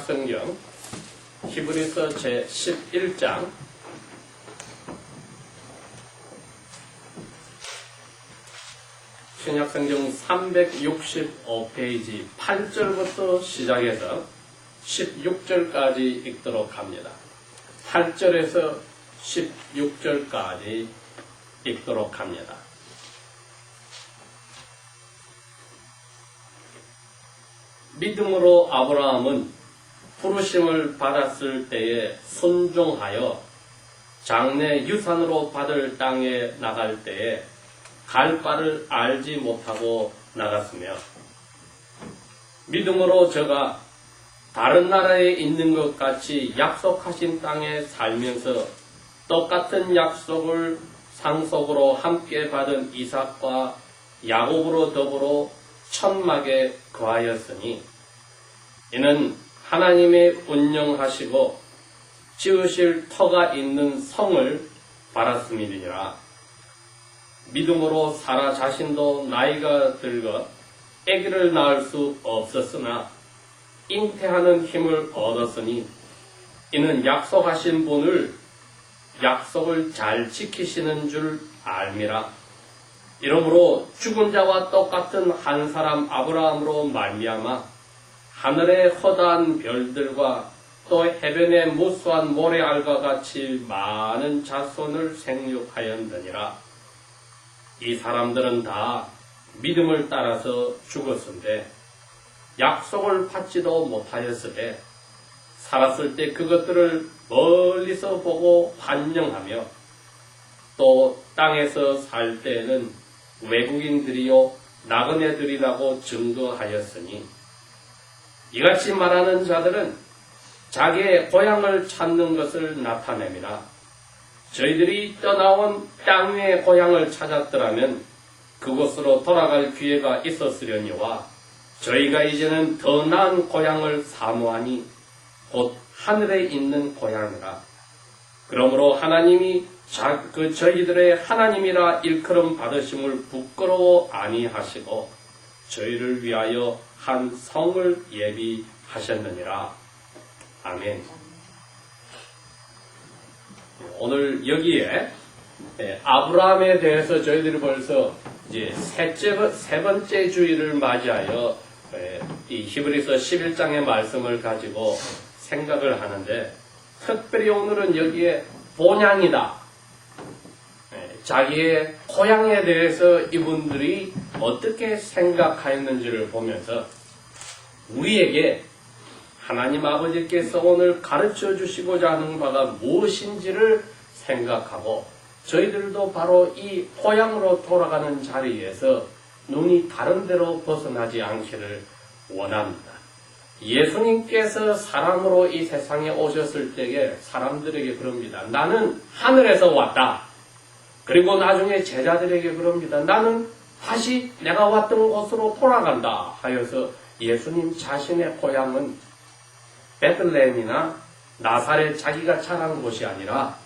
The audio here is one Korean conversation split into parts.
성경 히브리서 제11장 신약성경 365페이지 8절부터 시작해서 16절까지 읽도록 합니다. 8절에서 16절까지 읽도록 합니다. 믿음으로 아브라함은 부르심을 받았을 때에 순종하여 장래 유산으로 받을 땅에 나갈 때에 갈 바를 알지 못하고 나갔으며, 믿음으로 저가 다른 나라에 있는 것 같이 약속하신 땅에 살면서 똑같은 약속을 상속으로 함께 받은 이삭과 야곱으로 더불어 천막에 거하였으니, 이는 하나님의 운영하시고 지으실 터가 있는 성을 바랐음이니라. 믿음으로 사라 자신도 나이가 들어 아기를 낳을 수 없었으나 잉태하는 힘을 얻었으니, 이는 약속하신 분을 약속을 잘 지키시는 줄 알미라. 이러므로 죽은 자와 똑같은 한 사람 아브라함으로 말미암아 하늘의 허다한 별들과 또 해변의 무수한 모래알과 같이 많은 자손을 생육하였느니라. 이 사람들은 다 믿음을 따라서 죽었은데 약속을 받지도 못하였으되 살았을 때 그것들을 멀리서 보고 환영하며, 또 땅에서 살 때에는 외국인들이요 나그네들이라고 증거하였으니, 이같이 말하는 자들은 자기의 고향을 찾는 것을 나타냅니다. 저희들이 떠나온 땅 위의 고향을 찾았더라면 그곳으로 돌아갈 기회가 있었으려니와, 저희가 이제는 더 나은 고향을 사모하니 곧 하늘에 있는 고향이라. 그러므로 하나님이 저희들의 하나님이라 일컬음 받으심을 부끄러워 아니하시고 저희를 위하여 한 성을 예비하셨느니라. 아멘. 오늘 여기에 아브라함에 대해서 저희들이 벌써 이제 세 번째 주일을 맞이하여 이 히브리서 11장의 말씀을 가지고 생각을 하는데, 특별히 오늘은 여기에 본향이다, 자기의 고향에 대해서 이분들이 어떻게 생각하였는지를 보면서 우리에게 하나님 아버지께서 오늘 가르쳐 주시고자 하는 바가 무엇인지를 생각하고, 저희들도 바로 이 고향으로 돌아가는 자리에서 눈이 다른 데로 벗어나지 않기를 원합니다. 예수님께서 사람으로 이 세상에 오셨을 때에 사람들에게 그럽니다. 나는 하늘에서 왔다. 그리고 나중에 제자들에게 그럽니다. 나는 다시 내가 왔던 곳으로 돌아간다 하여서 예수님 자신의 고향은 베들레헴이나 나사렛 자기가 자란 곳이 아니라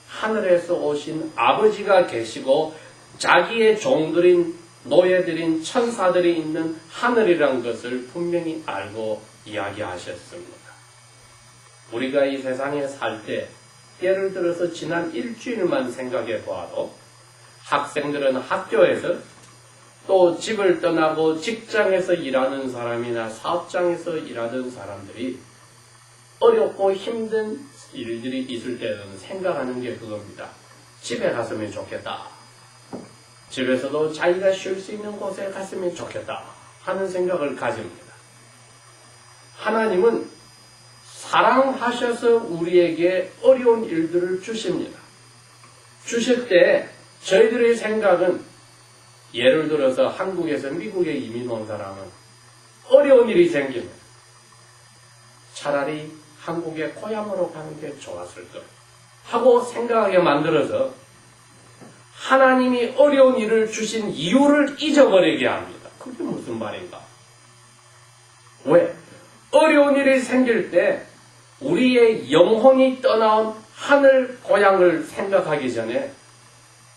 하늘에서 오신 아버지가 계시고 자기의 종들인 노예들인 천사들이 있는 하늘이란 것을 분명히 알고 이야기하셨습니다. 우리가 이 세상에 살 때 예를 들어서 지난 일주일만 생각해 보아도 학생들은 학교에서, 또 집을 떠나고 직장에서 일하는 사람이나 사업장에서 일하던 사람들이 어렵고 힘든 일들이 있을 때는 생각하는 게 그겁니다. 집에 갔으면 좋겠다. 집에서도 자기가 쉴 수 있는 곳에 갔으면 좋겠다 하는 생각을 가집니다. 하나님은 사랑하셔서 우리에게 어려운 일들을 주십니다. 주실 때 저희들의 생각은, 예를 들어서 한국에서 미국에 이민 온 사람은 어려운 일이 생기면 차라리 한국의 고향으로 가는 게 좋았을 것 하고 생각하게 만들어서 하나님이 어려운 일을 주신 이유를 잊어버리게 합니다. 그게 무슨 말인가? 왜? 어려운 일이 생길 때 우리의 영혼이 떠나온 하늘 고향을 생각하기 전에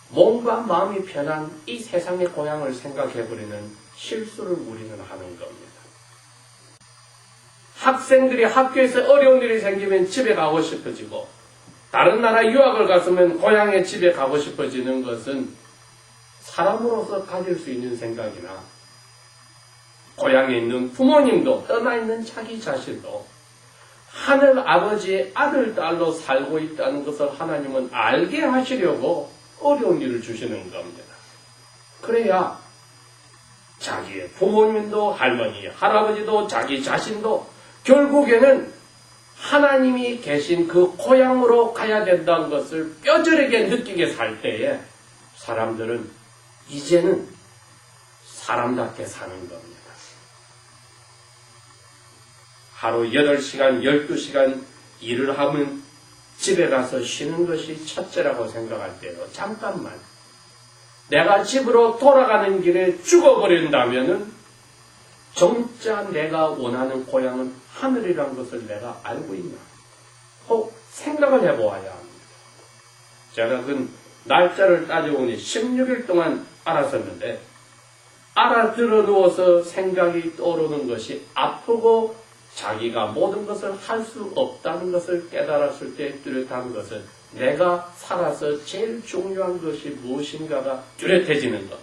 몸과 마음이 편한 이 세상의 고향을 생각해버리는 실수를 우리는 하는 겁니다. 학생들이 학교에서 어려운 일이 생기면 집에 가고 싶어지고 다른 나라 유학을 갔으면 고향에 집에 가고 싶어지는 것은 사람으로서 가질 수 있는 생각이나 고향에 있는 부모님도 떠나 있는 자기 자신도 하늘 아버지의 아들, 딸로 살고 있다는 것을 하나님은 알게 하시려고 어려운 일을 주시는 겁니다. 그래야 자기의 부모님도 할머니, 할아버지도 자기 자신도 결국에는 하나님이 계신 그 고향으로 가야 된다는 것을 뼈저리게 느끼게 살 때에 사람들은 이제는 사람답게 사는 겁니다. 하루 8시간, 12시간 일을 하면 집에 가서 쉬는 것이 첫째라고 생각할 때도 잠깐만 내가 집으로 돌아가는 길에 죽어버린다면은 정짜 내가 원하는 고향은 하늘이라는 것을 내가 알고 있나? 혹 생각을 해보아야 합니다. 제가 그 날짜를 따져보니 16일 동안 알았었는데 알아들어 누워서 생각이 떠오르는 것이 아프고 자기가 모든 것을 할 수 없다는 것을 깨달았을 때 뚜렷한 것은 내가 살아서 제일 중요한 것이 무엇인가가 뚜렷해지는 겁니다.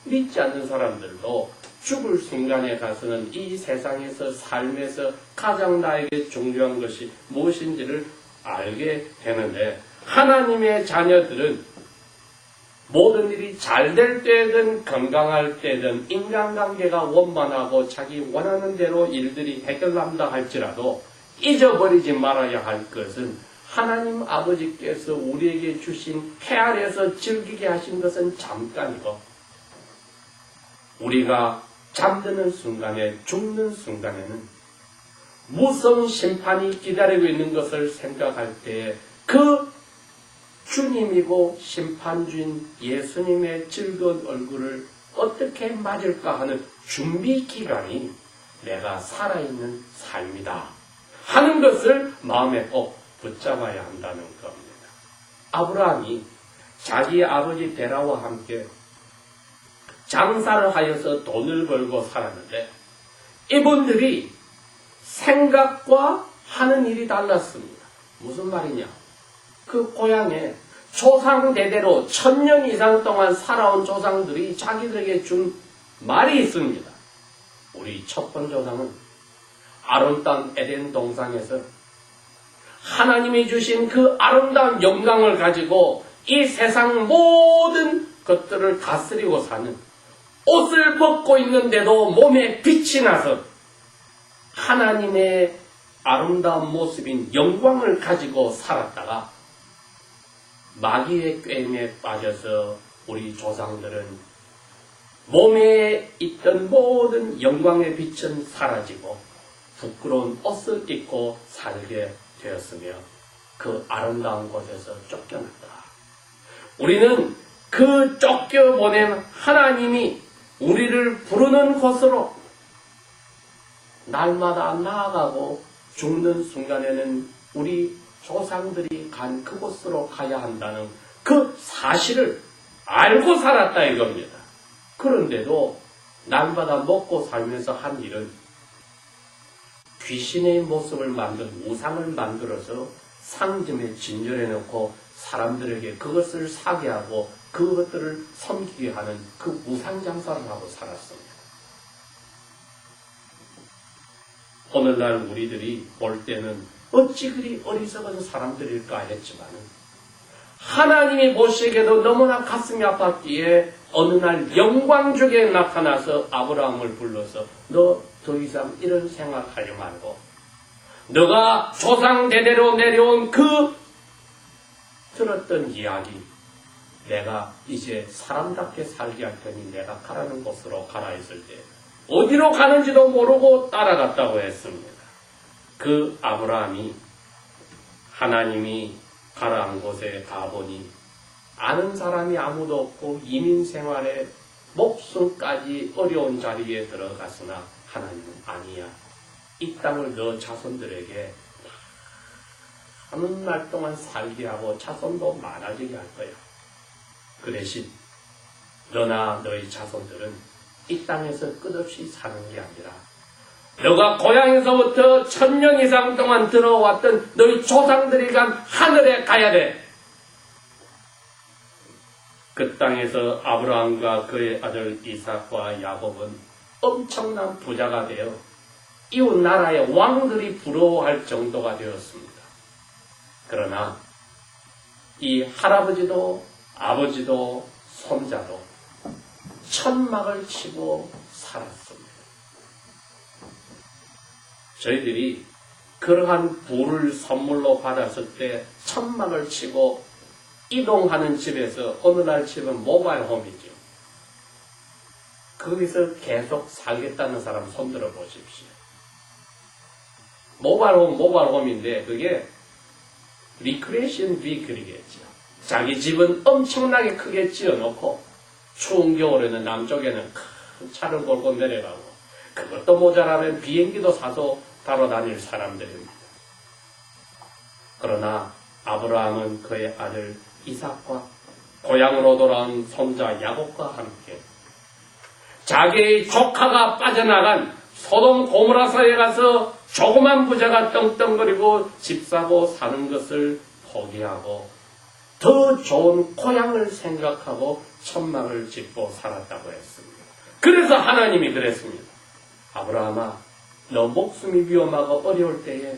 믿지 않는 사람들도 죽을 순간에 가서는 이 세상에서 삶에서 가장 나에게 중요한 것이 무엇인지를 알게 되는데 하나님의 자녀들은 모든 일이 잘 될 때든 건강할 때든 인간관계가 원만하고 자기 원하는 대로 일들이 해결난다 할지라도 잊어버리지 말아야 할 것은 하나님 아버지께서 우리에게 주신 해 아래에서 즐기게 하신 것은 잠깐이고 우리가 잠드는 순간에 죽는 순간에는 무서운 심판이 기다리고 있는 것을 생각할 때에 그 주님이고 심판주인 예수님의 즐거운 얼굴을 어떻게 맞을까 하는 준비 기간이 내가 살아있는 삶이다 하는 것을 마음에 꼭 붙잡아야 한다는 겁니다. 아브라함이 자기 아버지 데라와 함께 장사를 하여서 돈을 벌고 살았는데 이분들이 생각과 하는 일이 달랐습니다. 무슨 말이냐? 그 고향에 조상 대대로 1000년 이상 동안 살아온 조상들이 자기들에게 준 말이 있습니다. 우리 첫 번 조상은 아름다운 에덴 동산에서 하나님이 주신 그 아름다운 영광을 가지고 이 세상 모든 것들을 다스리고 사는 옷을 벗고 있는데도 몸에 빛이 나서 하나님의 아름다운 모습인 영광을 가지고 살았다가 마귀의 꾀임에 빠져서 우리 조상들은 몸에 있던 모든 영광의 빛은 사라지고 부끄러운 옷을 입고 살게 되었으며 그 아름다운 곳에서 쫓겨났다. 우리는 그 쫓겨보낸 하나님이 우리를 부르는 곳으로 날마다 나아가고 죽는 순간에는 우리 조상들이 간 그곳으로 가야 한다는 그 사실을 알고 살았다 이겁니다. 그런데도 날마다 먹고 살면서 한 일은 귀신의 모습을 만든 우상을 만들어서 상점에 진열해 놓고 사람들에게 그것을 사게 하고 그것들을 섬기게 하는 그 우상 장사를 하고 살았습니다. 오늘날 우리들이 볼 때는 어찌 그리 어리석은 사람들일까 했지만은 하나님이 보시기에도 너무나 가슴이 아팠기에 어느 날 영광중에 나타나서 아브라함을 불러서 너 더 이상 이런 생각하지 말고 너가 조상 대대로 내려온 그 들었던 이야기 내가 이제 사람답게 살게 할 테니 내가 가라는 곳으로 가라 했을 때 어디로 가는지도 모르고 따라갔다고 했습니다. 그 아브라함이 하나님이 가라한 곳에 가보니 아는 사람이 아무도 없고 이민 생활에 목숨까지 어려운 자리에 들어갔으나 하나님은 아니야. 이 땅을 너 자손들에게 하는 날 동안 살게 하고 자손도 많아지게 할 거야. 그 대신 너나 너희 자손들은 이 땅에서 끝없이 사는 게 아니라 너가 고향에서부터 1000년 이상 동안 들어왔던 너희 조상들이 간 하늘에 가야 돼. 그 땅에서 아브라함과 그의 아들 이삭과 야곱은 엄청난 부자가 되어 이웃 나라의 왕들이 부러워할 정도가 되었습니다. 그러나 이 할아버지도 아버지도 손자도 천막을 치고 살았습니다. 저희들이 그러한 부를 선물로 받았을 때 천막을 치고 이동하는 집에서 오늘날 집은 모바일 홈이죠. 거기서 계속 살겠다는 사람 손들어 보십시오. 모바일 홈인데 그게 리크레이션 비클이겠죠. 자기 집은 엄청나게 크게 지어놓고 추운 겨울에는 남쪽에는 큰 차를 몰고 내려가고 그것도 모자라면 비행기도 사서 타러 다닐 사람들입니다. 그러나 아브라함은 그의 아들 이삭과 고향으로 돌아온 손자 야곱과 함께 자기의 조카가 빠져나간 소돔 고모라사에 가서 조그만 부자가 떵떵거리고 집 사고 사는 것을 포기하고 더 좋은 고향을 생각하고 천막을 짓고 살았다고 했습니다. 그래서 하나님이 그랬습니다. 아브라함아, 너 목숨이 위험하고 어려울 때에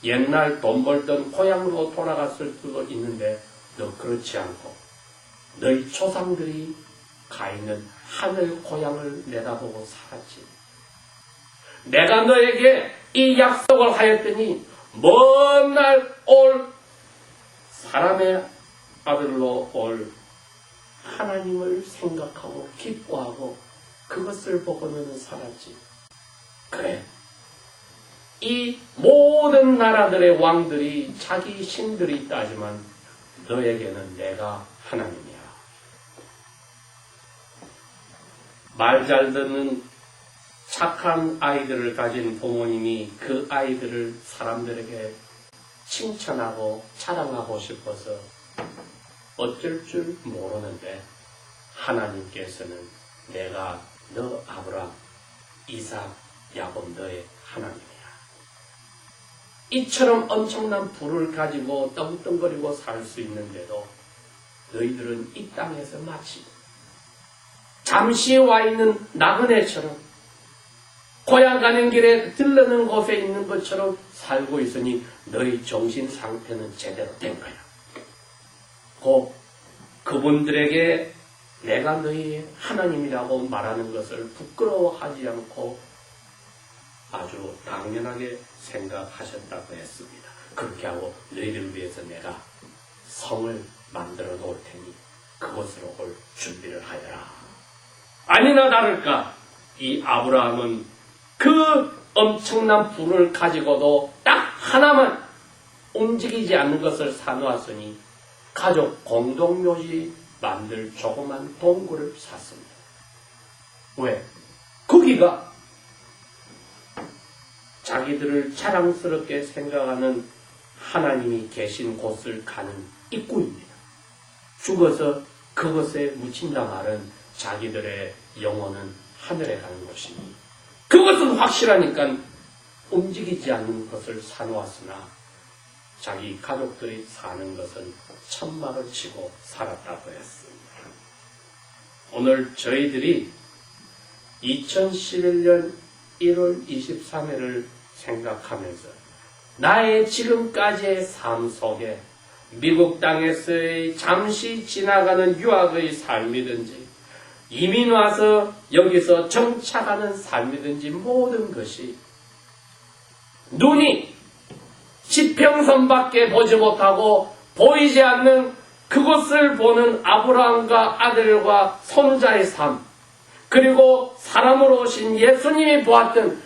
옛날 돈 벌던 고향으로 돌아갔을 수도 있는데 너 그렇지 않고 너희 조상들이 가 있는 하늘 고향을 내다보고 살았지. 내가 너에게 이 약속을 하였더니 먼 날 올 사람의 아들로 올 하나님을 생각하고 기뻐하고 그것을 보고 너는 살았지. 그래. 이 모든 나라들의 왕들이 자기 신들이 있다 하지만 너에게는 내가 하나님이야. 말 잘 듣는 착한 아이들을 가진 부모님이 그 아이들을 사람들에게 칭찬하고 자랑하고 싶어서 어쩔 줄 모르는데 하나님께서는 내가 너 아브라함, 이삭, 야곱 너의 하나님이야. 이처럼 엄청난 부를 가지고 떵떵거리고 살 수 있는데도 너희들은 이 땅에서 마치 잠시 와 있는 나그네처럼 고향 가는 길에 들르는 곳에 있는 것처럼 살고 있으니 너희 정신 상태는 제대로 된 거야. 그분들에게 내가 너희 하나님이라고 말하는 것을 부끄러워하지 않고 아주 당연하게 생각하셨다고 했습니다. 그렇게 하고 너희를 위해서 내가 성을 만들어 놓을 테니 그곳으로 올 준비를 하여라. 아니나 다를까 이 아브라함은 그 엄청난 부를 가지고도 딱 하나만 움직이지 않는 것을 사놓았으니 가족 공동묘지 만들 조그만 동굴을 샀습니다. 왜? 거기가 자기들을 자랑스럽게 생각하는 하나님이 계신 곳을 가는 입구입니다. 죽어서 그것에 묻힌다 말은 자기들의 영혼은 하늘에 가는 것이니 그것은 확실하니까 움직이지 않는 것을 사놓았으나 자기 가족들이 사는 것은 천막을 치고 살았다고 했습니다. 오늘 저희들이 2011년 1월 23일을 생각하면서 나의 지금까지의 삶 속에 미국 땅에서의 잠시 지나가는 유학의 삶이든지 이민 와서 여기서 정착하는 삶이든지 모든 것이 눈이 지평선밖에 보지 못하고 보이지 않는 그것을 보는 아브라함과 아들과 손자의 삶, 그리고 사람으로 오신 예수님이 보았던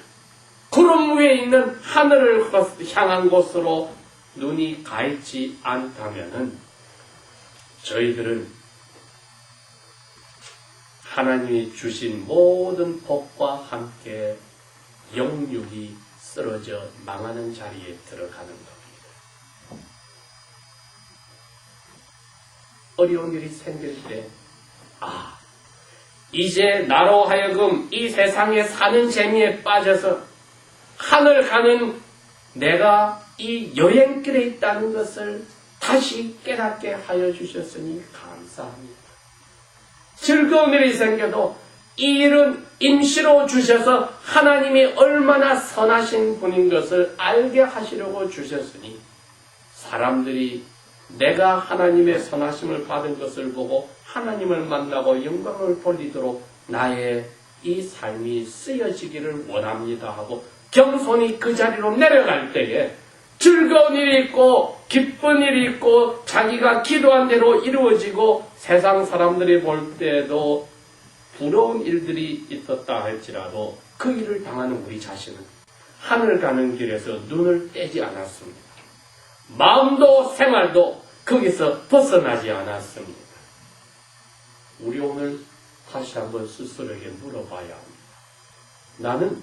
구름 위에 있는 하늘을 향한 곳으로 눈이 가 있지 않다면 저희들은 하나님이 주신 모든 복과 함께 영육이 쓰러져 망하는 자리에 들어가는 겁니다. 어려운 일이 생길 때 이제 나로 하여금 이 세상에 사는 재미에 빠져서 하늘 가는 내가 이 여행길에 있다는 것을 다시 깨닫게 하여 주셨으니 감사합니다. 즐거운 일이 생겨도 이 일은 임시로 주셔서 하나님이 얼마나 선하신 분인 것을 알게 하시려고 주셨으니 사람들이 내가 하나님의 선하심을 받은 것을 보고 하나님을 만나고 영광을 돌리도록 나의 이 삶이 쓰여지기를 원합니다 하고 겸손히 그 자리로 내려갈 때에 즐거운 일이 있고 기쁜 일이 있고 자기가 기도한 대로 이루어지고 세상 사람들이 볼 때에도 부러운 일들이 있었다 할지라도 그 일을 당하는 우리 자신은 하늘 가는 길에서 눈을 떼지 않았습니다. 마음도 생활도 거기서 벗어나지 않았습니다. 우리 오늘 다시 한번 스스로에게 물어봐야 합니다. 나는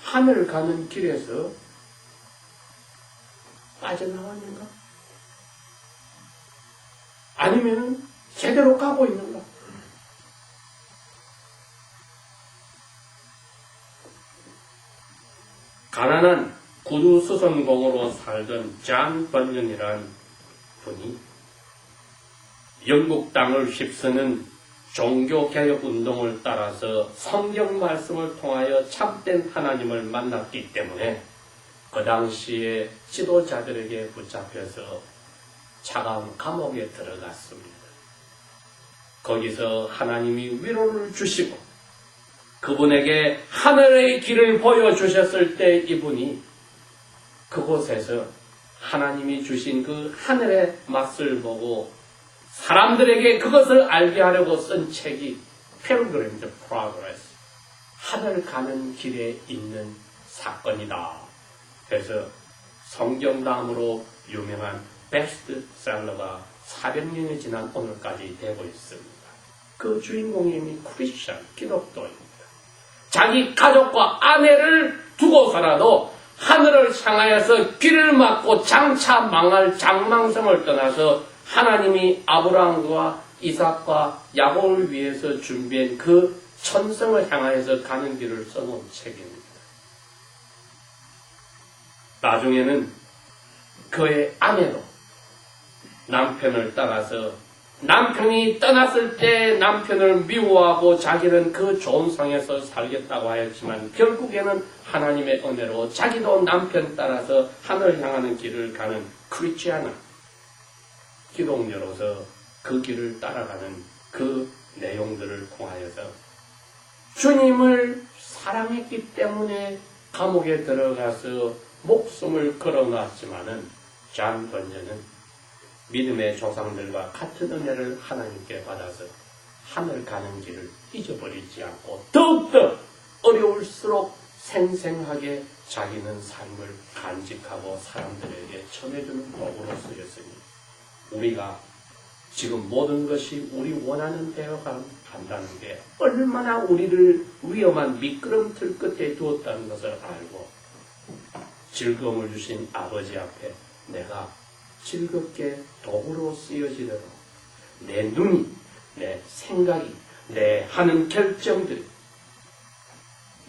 하늘 가는 길에서 빠져나왔는가? 아니면 제대로 가고 있는가? 가난한 구두 수선공으로 살던 잔 번연이란 분이 영국 땅을 휩쓰는 종교개혁 운동을 따라서 성경 말씀을 통하여 참된 하나님을 만났기 때문에 그 당시에 지도자들에게 붙잡혀서 차가운 감옥에 들어갔습니다. 거기서 하나님이 위로를 주시고 그분에게 하늘의 길을 보여주셨을 때 이분이 그곳에서 하나님이 주신 그 하늘의 맛을 보고 사람들에게 그것을 알게 하려고 쓴 책이 Pilgrim's Progress, 하늘 가는 길에 있는 사건이다. 그래서 성경 다음으로 유명한 베스트셀러가 400년이 지난 오늘까지 되고 있습니다. 그 주인공이 이미 크리스천, 기독교입니다. 자기 가족과 아내를 두고서라도 하늘을 향하여서 길을 막고 장차 망할 장망성을 떠나서 하나님이 아브라함과 이삭과 야곱을 위해서 준비한 그 천성을 향하여서 가는 길을 써놓은 책입니다. 나중에는 그의 아내도 남편을 따라서 남편이 떠났을 때 남편을 미워하고 자기는 그 좋은 성에서 살겠다고 하였지만 결국에는 하나님의 은혜로 자기도 남편 따라서 하늘 향하는 길을 가는 크리스찬 기독녀로서 그 길을 따라가는 그 내용들을 통하여서 주님을 사랑했기 때문에 감옥에 들어가서 목숨을 걸어놨지만은 잔 번연은 믿음의 조상들과 같은 은혜를 하나님께 받아서 하늘 가는 길을 잊어버리지 않고 더욱더 어려울수록 생생하게 자기는 삶을 간직하고 사람들에게 전해주는 도구로 쓰였으니 우리가 지금 모든 것이 우리 원하는 대로 간다는 게 얼마나 우리를 위험한 미끄럼틀 끝에 두었다는 것을 알고 즐거움을 주신 아버지 앞에 내가 즐겁게 도구로 쓰여지도록 내 눈이, 내 생각이, 내 하는 결정들이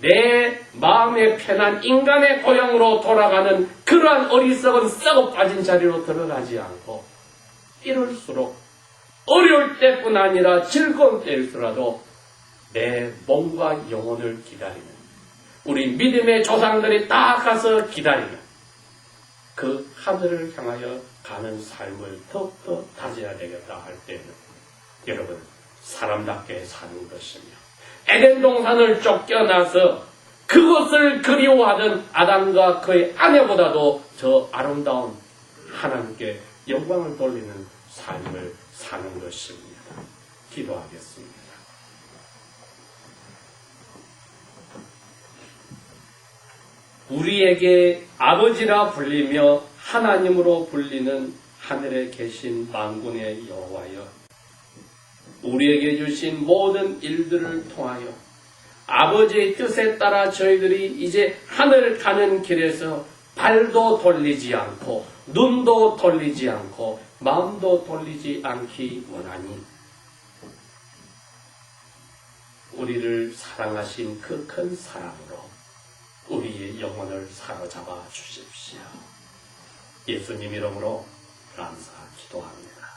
내 마음에 편한 인간의 고향으로 돌아가는 그러한 어리석은 썩어 빠진 자리로 들어가지 않고 이럴수록 어려울 때뿐 아니라 즐거운 때일수라도 내 몸과 영혼을 기다리는 우리 믿음의 조상들이 다 가서 기다리는 그 하늘을 향하여 가는 삶을 더욱더 다져야 되겠다 할 때는 여러분 사람답게 사는 것이며 에덴 동산을 쫓겨나서 그것을 그리워하던 아담과 그의 아내보다도 더 아름다운 하나님께 영광을 돌리는 삶을 사는 것입니다. 기도하겠습니다. 우리에게 아버지라 불리며 하나님으로 불리는 하늘에 계신 만군의 여호와여, 우리에게 주신 모든 일들을 통하여 아버지의 뜻에 따라 저희들이 이제 하늘 가는 길에서 발도 돌리지 않고 눈도 돌리지 않고 마음도 돌리지 않기 원하니 우리를 사랑하신 그 큰 사랑으로 우리의 영혼을 사로잡아 주십시오. 예수님 이름으로 감사 기도합니다.